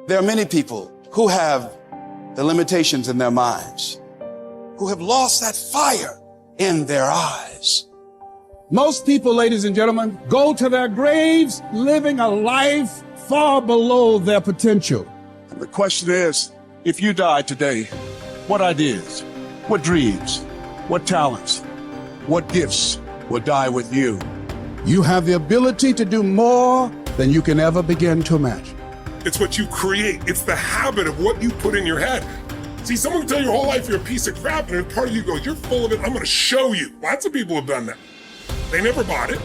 There are many people who have the limitations in their minds, who have lost that fire in their eyes. Most people, ladies and gentlemen, go to their graves living a life far below their potential. The question is, if you died today, what ideas, what dreams, what talents, what gifts will die with you? You have the ability to do more than you can ever begin to imagine. It's what you create. It's the habit of what you put in your head. See, someone can tell you your whole life you're a piece of crap, and part of you goes, you're full of it, I'm gonna show you. Lots of people have done that. They never bought it.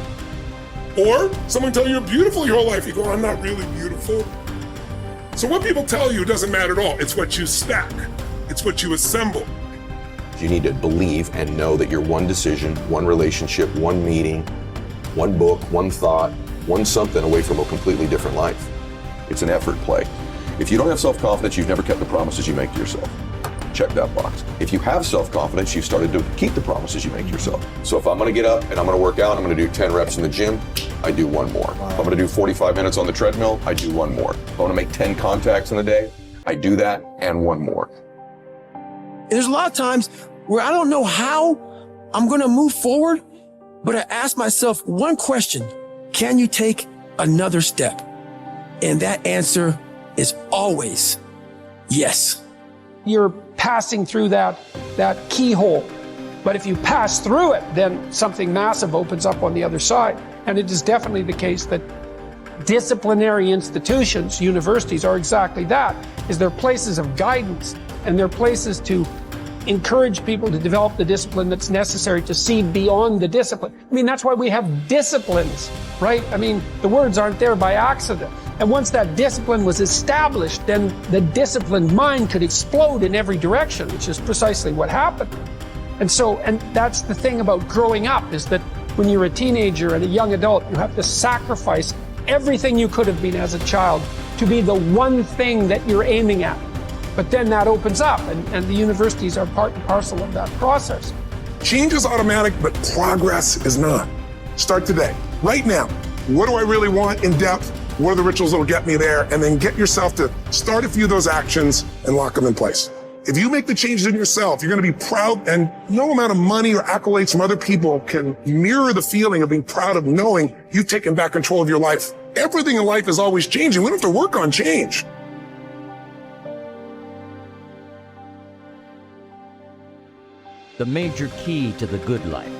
Or someone tell you you're beautiful your whole life, you go, I'm not really beautiful. So what people tell you doesn't matter at all. It's what you stack. It's what you assemble. You need to believe and know that you're one decision, one relationship, one meeting, one book, one thought, one something away from a completely different life. It's an effort play. If you don't have self-confidence, you've never kept the promises you make to yourself. Check that box. If you have self-confidence, you've started to keep the promises you make to yourself. So if I'm gonna get up and I'm gonna work out, I'm gonna do 10 reps in the gym, I do one more. If I'm gonna do 45 minutes on the treadmill, I do one more. If I wanna make 10 contacts in a day, I do that and one more. There's a lot of times where I don't know how I'm gonna move forward, but I ask myself one question: can you take another step? And that answer is always yes. You're passing through that keyhole. But if you pass through it, then something massive opens up on the other side. And it is definitely the case that disciplinary institutions, universities, are exactly that, is they're places of guidance, and they're places to encourage people to develop the discipline that's necessary to see beyond the discipline. I mean, that's why we have disciplines, right? I mean, the words aren't there by accident. And once that discipline was established, then the disciplined mind could explode in every direction, which is precisely what happened. And that's the thing about growing up, is that when you're a teenager and a young adult, you have to sacrifice everything you could have been as a child to be the one thing that you're aiming at. But then that opens up, and the universities are part and parcel of that process. Change is automatic, but progress is not. Start today, right now. What do I really want in depth? What are the rituals that will get me there? And then get yourself to start a few of those actions and lock them in place. If you make the changes in yourself, you're going to be proud, and no amount of money or accolades from other people can mirror the feeling of being proud of knowing you've taken back control of your life. Everything in life is always changing. We don't have to work on change. The major key to the good life.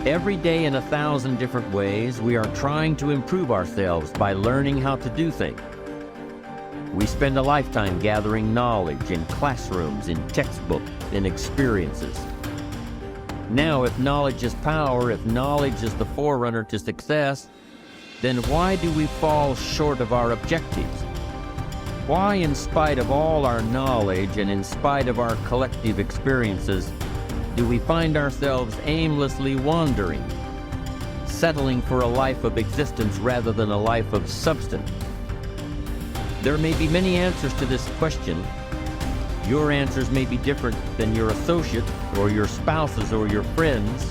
Every day in 1,000 different ways, we are trying to improve ourselves by learning how to do things. We spend a lifetime gathering knowledge in classrooms, in textbooks, in experiences. Now, if knowledge is power, if knowledge is the forerunner to success, then why do we fall short of our objectives? Why, in spite of all our knowledge and in spite of our collective experiences, do we find ourselves aimlessly wandering, settling for a life of existence rather than a life of substance? There may be many answers to this question. Your answers may be different than your associate or your spouse's or your friends.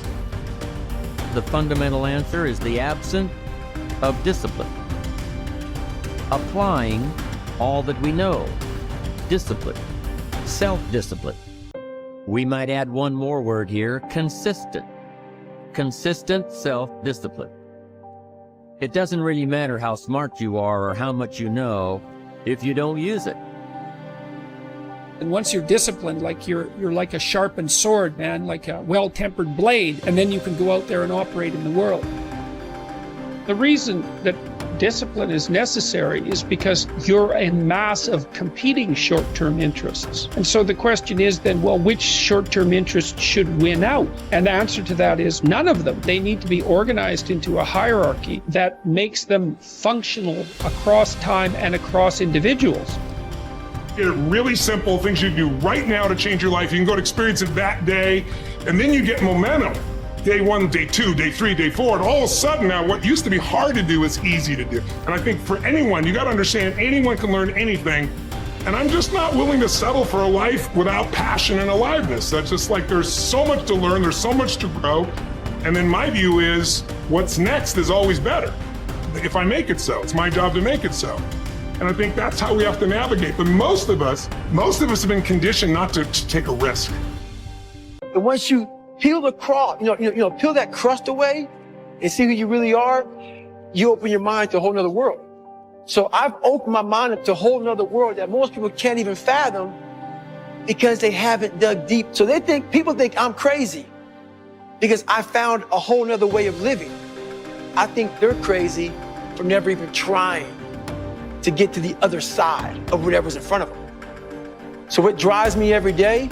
The fundamental answer is the absence of discipline. Applying all that we know. Discipline. Self-discipline. We might add one more word here: consistent. Consistent self-discipline. It doesn't really matter how smart you are or how much you know if you don't use it. And once you're disciplined, like you're like a sharpened sword, man, like a well-tempered blade, and then you can go out there and operate in the world. The reason that discipline is necessary is because you're a mass of competing short-term interests. And so the question is then, well, which short-term interest should win out? And the answer to that is none of them. They need to be organized into a hierarchy that makes them functional across time and across individuals. Get it really simple, things you do right now to change your life. You can go to experience it that day, and then you get momentum. Day 1, day 2, day 3, day 4, and all of a sudden now what used to be hard to do is easy to do. And I think for anyone, you gotta understand, anyone can learn anything. And I'm just not willing to settle for a life without passion and aliveness. That's just like, there's so much to learn, there's so much to grow. And then my view is, what's next is always better. If I make it so, it's my job to make it so. And I think that's how we have to navigate. But most of us have been conditioned not to take a risk. And once you peel the crust, peel that crust away and see who you really are, you open your mind to a whole nother world. So I've opened my mind up to a whole nother world that most people can't even fathom because they haven't dug deep. So people think I'm crazy because I found a whole nother way of living. I think they're crazy for never even trying to get to the other side of whatever's in front of them. So what drives me every day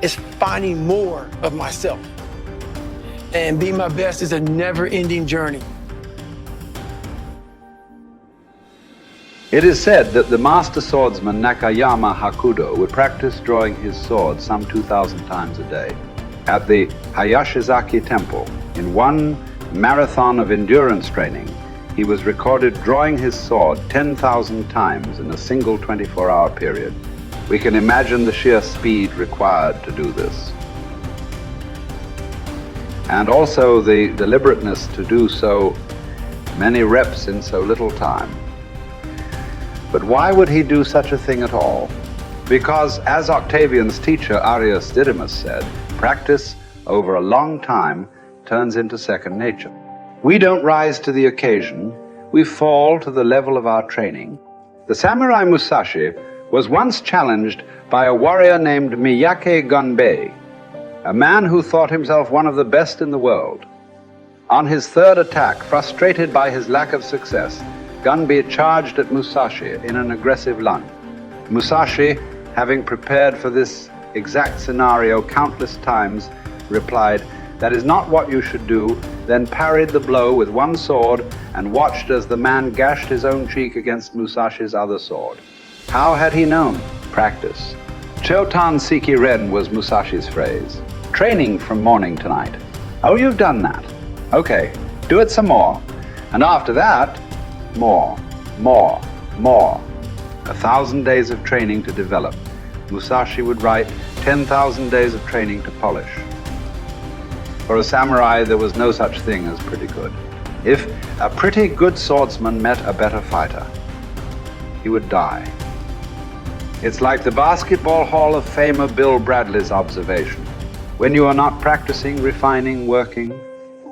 is finding more of myself. And being my best is a never-ending journey. It is said that the master swordsman Nakayama Hakudo would practice drawing his sword some 2,000 times a day. At the Hayashizaki Temple, in one marathon of endurance training, he was recorded drawing his sword 10,000 times in a single 24-hour period. We can imagine the sheer speed required to do this. And also the deliberateness to do so many reps in so little time. But why would he do such a thing at all? Because, as Octavian's teacher Arrius Didymus said, practice over a long time turns into second nature. We don't rise to the occasion, we fall to the level of our training. The samurai Musashi was once challenged by a warrior named Miyake Gunbei, a man who thought himself one of the best in the world. On his third attack, frustrated by his lack of success, Gunbei charged at Musashi in an aggressive lunge. Musashi, having prepared for this exact scenario countless times, replied, "That is not what you should do," then parried the blow with one sword and watched as the man gashed his own cheek against Musashi's other sword. How had he known? Practice. Chotan Siki Ren was Musashi's phrase. Training from morning to night. Oh, you've done that. Okay, do it some more. And after that, more. 1,000 days of training to develop. Musashi would write 10,000 days of training to polish. For a samurai, there was no such thing as pretty good. If a pretty good swordsman met a better fighter, he would die. It's like the Basketball Hall of Famer Bill Bradley's observation. When you are not practicing, refining, working,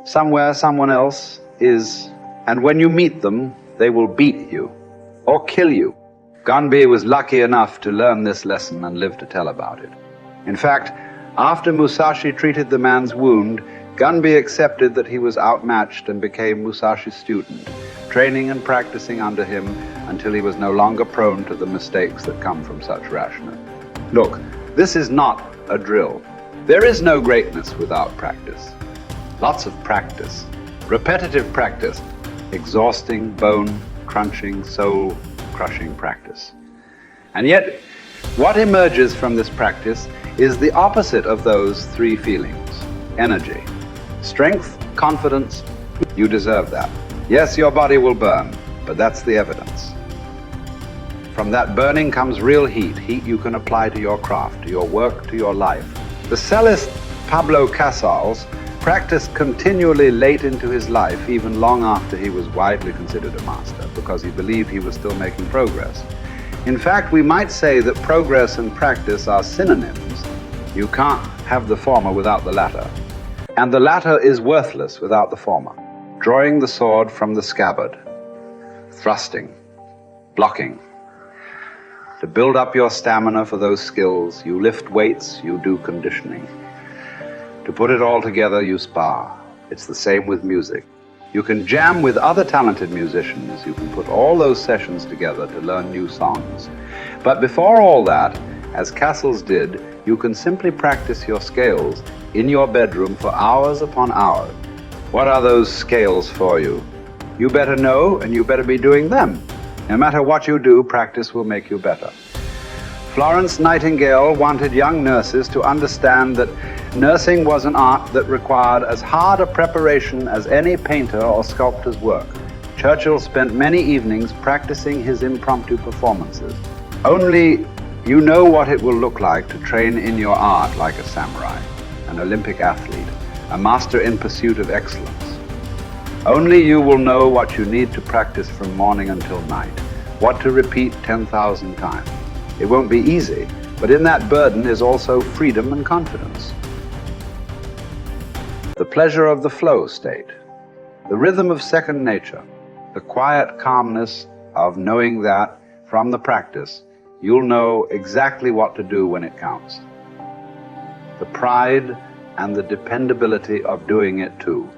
somewhere someone else is, and when you meet them, they will beat you or kill you. Gunbei was lucky enough to learn this lesson and live to tell about it. In fact, after Musashi treated the man's wound, Gunbei accepted that he was outmatched and became Musashi's student, training and practicing under him until he was no longer prone to the mistakes that come from such rashness. Look, this is not a drill. There is no greatness without practice. Lots of practice, repetitive practice, exhausting, bone-crunching, soul-crushing practice. And yet, what emerges from this practice is the opposite of those three feelings. Energy, strength, confidence. You deserve that. Yes, your body will burn, but that's the evidence. From that burning comes real heat you can apply to your craft, to your work, to your life. The cellist Pablo Casals practiced continually late into his life, even long after he was widely considered a master, because he believed he was still making progress. In fact, we might say that progress and practice are synonyms. You can't have the former without the latter. And the latter is worthless without the former. Drawing the sword from the scabbard, thrusting, blocking. To build up your stamina for those skills, you lift weights, you do conditioning. To put it all together, you spar. It's the same with music. You can jam with other talented musicians. You can put all those sessions together to learn new songs. But before all that, as Casals did, you can simply practice your scales in your bedroom for hours upon hours. What are those scales for you? You better know, and you better be doing them. No matter what you do, practice will make you better. Florence Nightingale wanted young nurses to understand that nursing was an art that required as hard a preparation as any painter or sculptor's work. Churchill spent many evenings practicing his impromptu performances. Only you know what it will look like to train in your art like a samurai, an Olympic athlete, a master in pursuit of excellence. Only you will know what you need to practice from morning until night. what to repeat 10,000 times. It won't be easy, but in that burden is also freedom and confidence. The pleasure of the flow state, the rhythm of second nature, the quiet calmness of knowing that from the practice, you'll know exactly what to do when it counts. The pride and the dependability of doing it too.